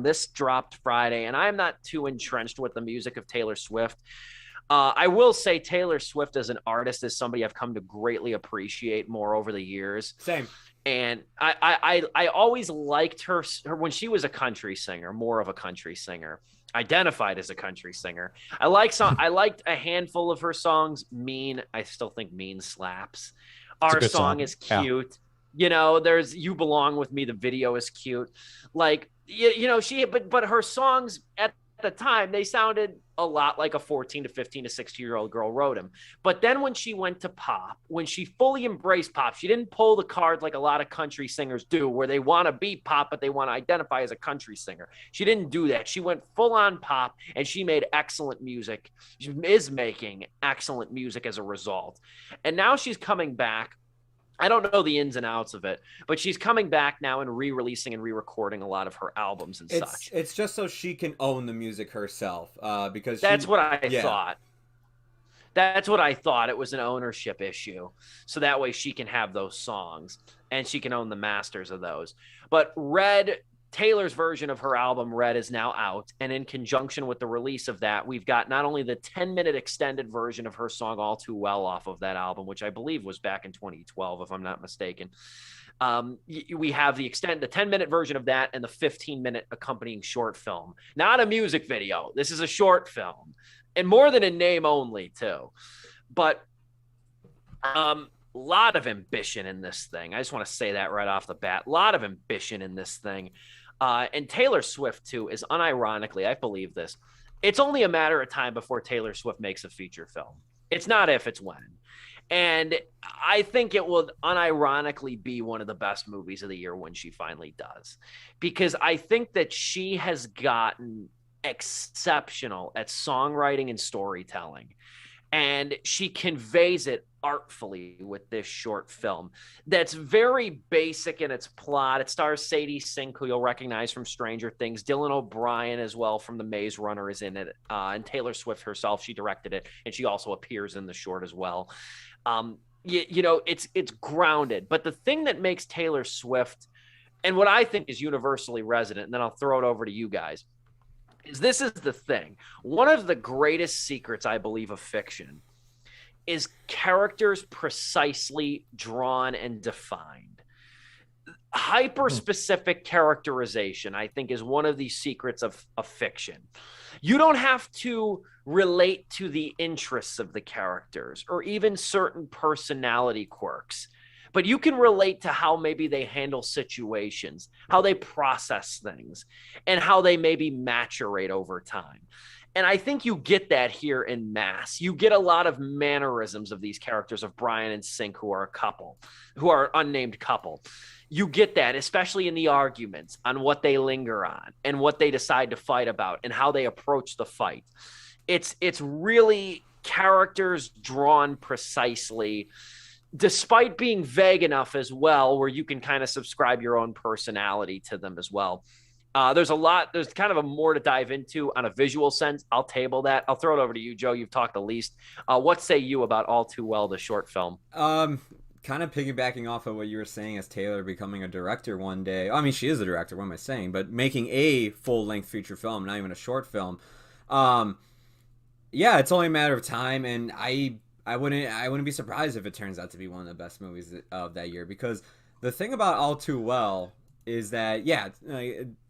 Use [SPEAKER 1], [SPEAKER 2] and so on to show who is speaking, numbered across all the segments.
[SPEAKER 1] This dropped Friday, and I'm not too entrenched with the music of Taylor Swift. I will say Taylor Swift as an artist is somebody I've come to greatly appreciate more over the years.
[SPEAKER 2] Same.
[SPEAKER 1] And I always liked her when she was a country singer, more of a country singer, identified as a country singer. I liked a handful of her songs. Mean, I still think Mean slaps.
[SPEAKER 3] It's a
[SPEAKER 1] Our
[SPEAKER 3] good
[SPEAKER 1] song
[SPEAKER 3] song.
[SPEAKER 1] is
[SPEAKER 3] Yeah.
[SPEAKER 1] cute. There's You Belong With Me. The video is cute. Like, but her songs at the time, they sounded a lot like a 14 to 15 to 16-year-old girl wrote them. But then when she went to pop, when she fully embraced pop, she didn't pull the card like a lot of country singers do, where they want to be pop, but they want to identify as a country singer. She didn't do that. She went full on pop, and she made excellent music. She is making excellent music as a result. And now she's coming back. I don't know the ins and outs of it, but she's coming back now and re-releasing and re-recording a lot of her albums and such.
[SPEAKER 2] It's just so she can own the music herself, because
[SPEAKER 1] That's what I
[SPEAKER 2] yeah.
[SPEAKER 1] thought. That's what I thought. It was an ownership issue. So that way she can have those songs and she can own the masters of those. But Taylor's version of her album Red is now out. And in conjunction with the release of that, we've got not only the 10-minute extended version of her song All Too Well off of that album, which I believe was back in 2012, if I'm not mistaken. We have the 10-minute version of that and the 15-minute accompanying short film. Not a music video. This is a short film. And more than a name only, too. But a lot of ambition in this thing. I just want to say that right off the bat. A lot of ambition in this thing. And Taylor Swift, too, is unironically, I believe this, it's only a matter of time before Taylor Swift makes a feature film. It's not if, it's when. And I think it will unironically be one of the best movies of the year when she finally does. Because I think that she has gotten exceptional at songwriting and storytelling. And she conveys it artfully with this short film that's very basic in its plot. It stars Sadie Sink, who you'll recognize from Stranger Things. Dylan O'Brien as well from The Maze Runner is in it. And Taylor Swift herself, she directed it. And she also appears in the short as well. It's grounded. But the thing that makes Taylor Swift, and what I think is universally resonant, and then I'll throw it over to you guys, this is the thing. One of the greatest secrets, I believe, of fiction is characters precisely drawn and defined. Hyper-specific characterization, I think, is one of the secrets of fiction. You don't have to relate to the interests of the characters or even certain personality quirks, but you can relate to how maybe they handle situations, how they process things, and how they maybe maturate over time. And I think you get that here in mass. You get a lot of mannerisms of these characters, of Brian and Sink, who are a couple, who are unnamed couple. You get that, especially in the arguments on what they linger on and what they decide to fight about and how they approach the fight. It's really characters drawn precisely, despite being vague enough as well, where you can kind of subscribe your own personality to them as well. There's kind of a more to dive into on a visual sense. I'll table that. I'll throw it over to you, Joe. You've talked the least. What say you about All Too Well, the short film?
[SPEAKER 2] Kind of piggybacking off of what you were saying as Taylor becoming a director one day. I mean, she is a director, what am I saying? But making a full-length feature film, not even a short film. Yeah, it's only a matter of time, and I wouldn't be surprised if it turns out to be one of the best movies of that year, because the thing about All Too Well is that, yeah,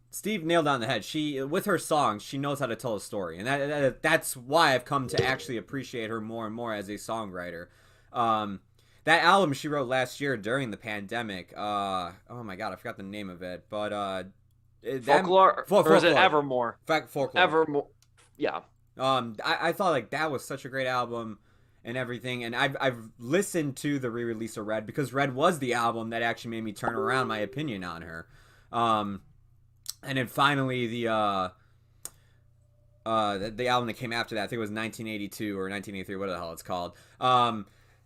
[SPEAKER 2] Steve nailed on the head. She, with her songs, she knows how to tell a story, and that's why I've come to actually appreciate her more and more as a songwriter. That album she wrote last year during the pandemic, oh my god, I forgot the name of it, but
[SPEAKER 1] Folklore, or is it Evermore?
[SPEAKER 2] Folklore.
[SPEAKER 1] Evermore, yeah.
[SPEAKER 2] I thought like that was such a great album and everything, and I've listened to the re-release of Red, because Red was the album that actually made me turn around my opinion on her. And then finally the album that came after that, I think it was 1982 or 1983, whatever the hell it's called.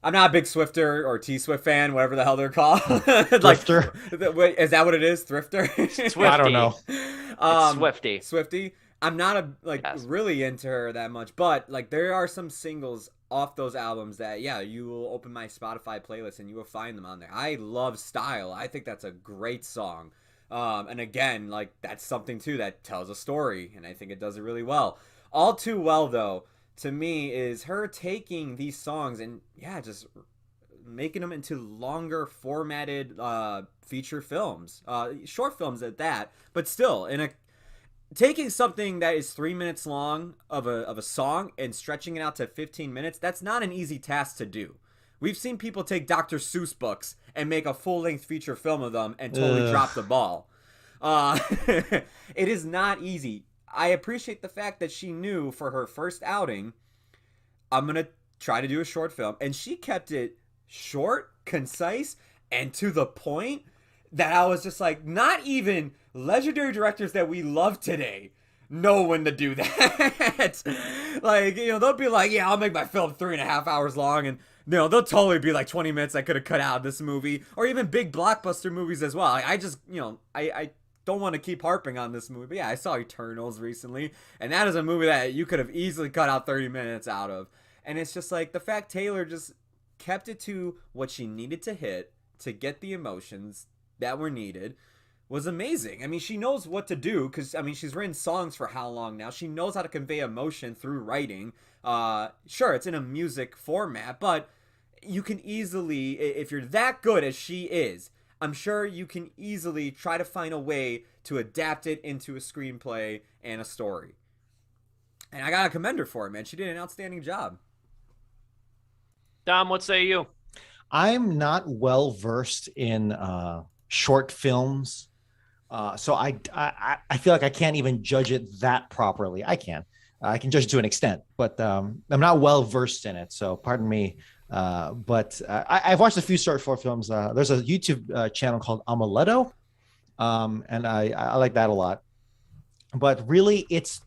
[SPEAKER 2] I'm not a big Swifter or T-Swift fan, whatever the hell they're called.
[SPEAKER 3] Thrifter.
[SPEAKER 2] Wait, is that what it is? Thrifter?
[SPEAKER 1] Swifty.
[SPEAKER 3] I don't know.
[SPEAKER 1] It's Swifty.
[SPEAKER 2] Swifty. I'm not
[SPEAKER 1] Yes.
[SPEAKER 2] really into her that much, but like there are some singles off those albums that, yeah, you will open my Spotify playlist and you will find them on there. I love Style. I think that's a great song. And again, like that's something too that tells a story, and I think it does it really well. All Too Well, though, to me, is her taking these songs and yeah, just making them into longer formatted feature films, short films at that, but still in a taking something that is 3 minutes long of a song and stretching it out to 15 minutes. That's not an easy task to do. We've seen people take Dr. Seuss books and make a full-length feature film of them and totally drop the ball. It is not easy. I appreciate the fact that she knew for her first outing, I'm going to try to do a short film. And she kept it short, concise, and to the point that I was just like, not even legendary directors that we love today know when to do that. Like, you know, they'll be like, yeah, I'll make my film 3.5 hours long, and you know, they'll totally be like 20 minutes I could have cut out of this movie, or even big blockbuster movies as well. I just, you know, I don't want to keep harping on this movie, but yeah, I saw Eternals recently, and that is a movie that you could have easily cut out 30 minutes out of. And it's just like the fact Taylor just kept it to what she needed to hit to get the emotions that were needed was amazing. I mean, she knows what to do because, I mean, she's written songs for how long now? She knows how to convey emotion through writing. Sure, it's in a music format, but you can easily, if you're that good as she is, I'm sure you can easily try to find a way to adapt it into a screenplay and a story. And I gotta commend her for it, man. She did an outstanding job.
[SPEAKER 1] Dom, what say you?
[SPEAKER 3] I'm not well versed in short films, so I feel like I can't even judge it that properly. I can judge it to an extent, but I'm not well versed in it. So pardon me. But I've watched a few short films. There's a YouTube channel called Amuleto, and I like that a lot. But really, it's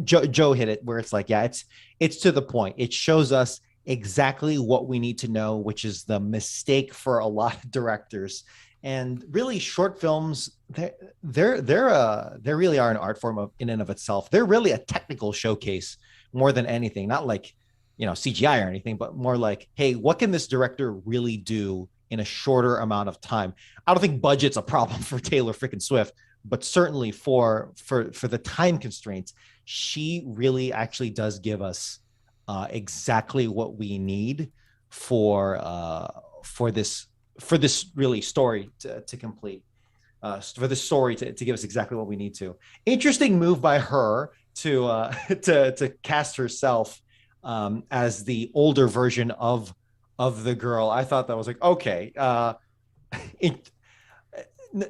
[SPEAKER 3] Joe hit it where it's like, yeah, it's to the point. It shows us exactly what we need to know, which is the mistake for a lot of directors. And really, short films, they really are an art form in and of itself. They're really a technical showcase more than anything, not like, you know, CGI or anything, but more like, hey, what can this director really do in a shorter amount of time? I don't think budget's a problem for Taylor freaking Swift, but certainly for the time constraints, she really actually does give us exactly what we need for this really story to complete, for the story to give us exactly what we need to. Interesting move by her to cast herself as the older version of the girl. I thought that was like, okay,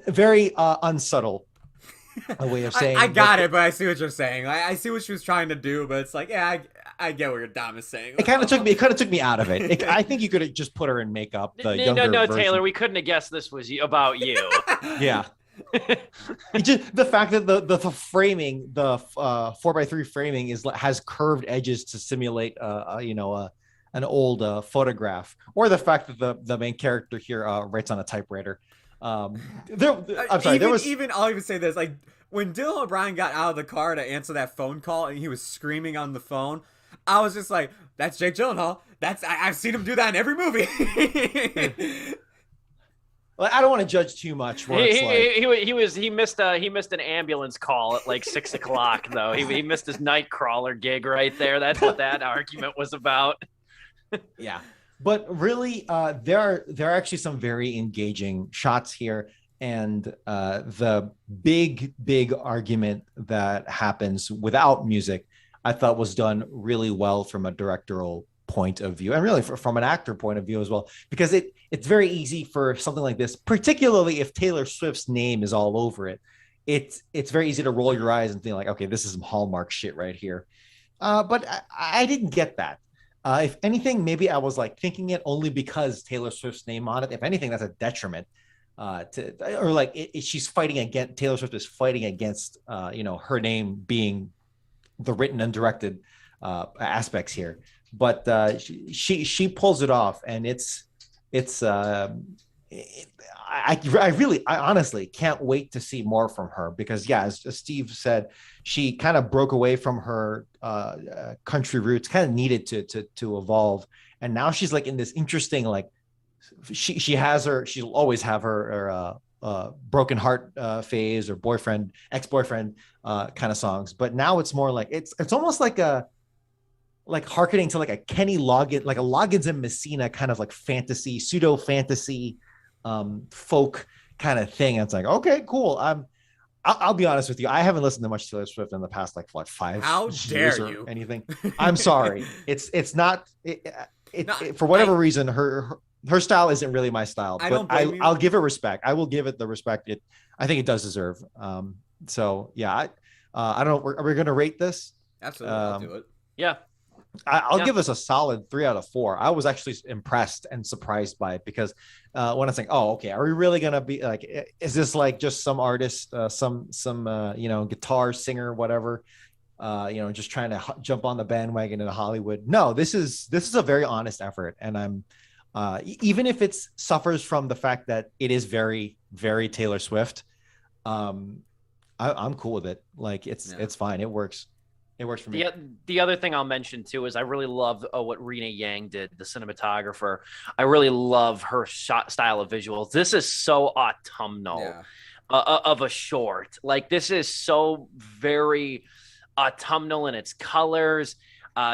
[SPEAKER 3] very unsubtle a way of saying.
[SPEAKER 2] I got it, but I see what you're saying. I see what she was trying to do, but it's like, yeah, I get what your Dom is saying.
[SPEAKER 3] It kind of took me out of it. I think you could have just put her in makeup. The younger version.
[SPEAKER 1] Taylor, we couldn't have guessed this was about you.
[SPEAKER 3] Yeah. Just the fact that the framing, the 4x3 framing has curved edges to simulate an old photograph, or the fact that the main character here writes on a typewriter. I'm sorry.
[SPEAKER 2] I'll even say this: like when Dylan O'Brien got out of the car to answer that phone call and he was screaming on the phone, I was just like, "That's Jake Gyllenhaal. I've seen him do that in every movie."
[SPEAKER 3] Well, I don't want to judge too much.
[SPEAKER 1] He missed an ambulance call at like 6 o'clock though. He missed his Nightcrawler gig right there. That's what that argument was about.
[SPEAKER 3] Yeah. But really, there are actually some very engaging shots here. And the big argument that happens without music, I thought was done really well from a directorial point of view, and really from an actor point of view as well, because it's very easy for something like this, particularly if Taylor Swift's name is all over it. It's very easy to roll your eyes and think like, okay, this is some Hallmark shit right here. But I didn't get that. If anything, maybe I was like thinking it only because Taylor Swift's name on it. If anything, that's a detriment she's fighting against, Taylor Swift is fighting against, her name being the written and directed aspects here. But she pulls it off, and I honestly can't wait to see more from her, because yeah, as Steve said, she kind of broke away from her country roots, kind of needed to evolve, and now she's like in this interesting, like she'll always have her broken heart phase or boyfriend, ex-boyfriend kind of songs. But now it's more like it's almost like a like hearkening to like a Kenny Loggins, like a Loggins and Messina kind of like fantasy, pseudo fantasy, folk kind of thing. And it's like, okay, cool. I'll be honest with you. I haven't listened to much Taylor Swift in the past, like what, 5
[SPEAKER 2] How
[SPEAKER 3] years
[SPEAKER 2] dare
[SPEAKER 3] or
[SPEAKER 2] you?
[SPEAKER 3] anything. I'm sorry. It's not, for whatever reason, her style isn't really my style, but I'll give it respect. I will give it the respect I think it does deserve. So yeah, I don't know. Are we going to rate this?
[SPEAKER 2] Absolutely. I'll do it.
[SPEAKER 1] Yeah.
[SPEAKER 3] I'll give this a solid 3 out of 4. I was actually impressed and surprised by it because when I think, oh, okay, are we really gonna be like, is this like just some artist, some guitar singer, whatever, just trying to jump on the bandwagon in Hollywood? No, this is a very honest effort, and I'm even if it suffers from the fact that it is very, very Taylor Swift, I'm cool with it. Like it's fine. It works. It works for me.
[SPEAKER 1] The other thing I'll mention too is I really love what Rena Yang did, the cinematographer. I really love her style of visuals. This is so autumnal of a short. Like this is so very autumnal in its colors.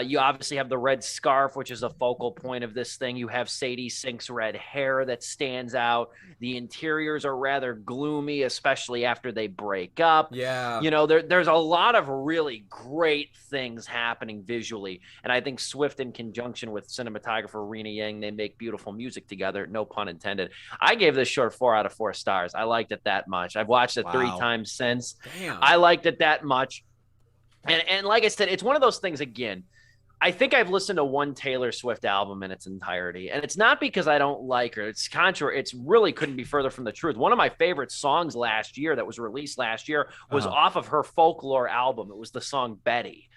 [SPEAKER 1] You obviously have the red scarf, which is a focal point of this thing. You have Sadie Sink's red hair that stands out. The interiors are rather gloomy, especially after they break up.
[SPEAKER 2] Yeah.
[SPEAKER 1] There's a lot of really great things happening visually. And I think Swift, in conjunction with cinematographer Rena Yang, they make beautiful music together. No pun intended. I gave this short 4 out of 4 stars. I liked it that much. I've watched it 3 times since.
[SPEAKER 2] Damn.
[SPEAKER 1] I liked it that much. And like I said, it's one of those things, again, I think I've listened to one Taylor Swift album in its entirety. And it's not because I don't like her. It's contrary. It's really couldn't be further from the truth. One of my favorite songs last year that was released last year was off of her Folklore album. It was the song Betty.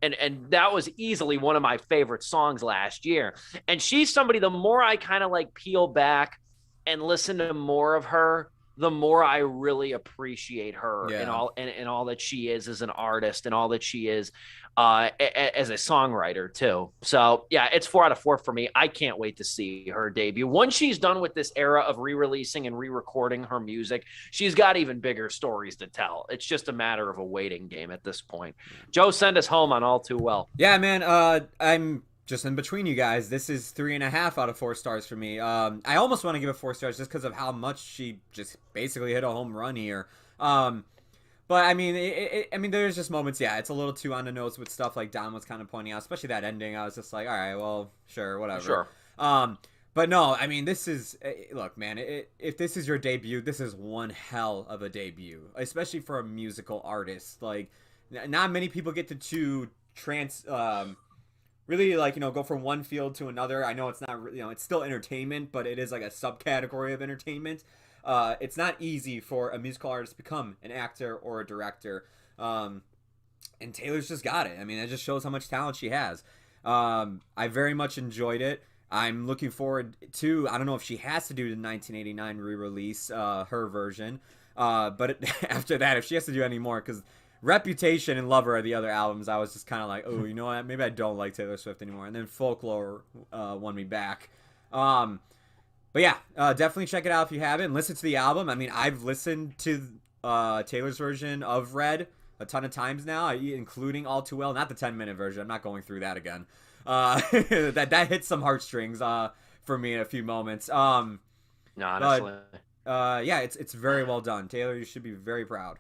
[SPEAKER 1] And that was easily one of my favorite songs last year. And she's somebody, the more I kind of like peel back and listen to more of her, the more I really appreciate her and all that she is as an artist and all that she is as a songwriter too. So yeah, it's 4 out of 4 for me. I can't wait to see her debut. Once she's done with this era of re-releasing and re-recording her music, she's got even bigger stories to tell. It's just a matter of a waiting game at this point. Joe, send us home on All Too Well.
[SPEAKER 2] Yeah, man. I'm just in between you guys. This is 3.5 out of 4 stars for me. I almost want to give it 4 stars just because of how much she just basically hit a home run here. But I mean, there's just moments. Yeah, it's a little too on the nose with stuff like Don was kind of pointing out, especially that ending. I was just like, all right, well, sure, whatever.
[SPEAKER 1] Sure.
[SPEAKER 2] But no, I mean, this is look, man. If this is your debut, this is one hell of a debut, especially for a musical artist. Like, not many people get to really, like, go from one field to another. I know it's not, it's still entertainment, but it is like a subcategory of entertainment. It's not easy for a musical artist to become an actor or a director. And Taylor's just got it. I mean, it just shows how much talent she has. I very much enjoyed it. I'm looking forward to, I don't know if she has to do the 1989 re-release, her version. But after that, if she has to do any more, because Reputation and Lover are the other albums, I was just kind of like, oh, you know what? Maybe I don't like Taylor Swift anymore. And then Folklore won me back. But yeah, definitely check it out if you haven't. Listen to the album. I mean, I've listened to Taylor's version of Red a ton of times now, including All Too Well. Not the 10-minute version. I'm not going through that again. That hit some heartstrings for me in a few moments.
[SPEAKER 1] No, honestly.
[SPEAKER 2] But, yeah, it's very well done. Taylor, you should be very proud.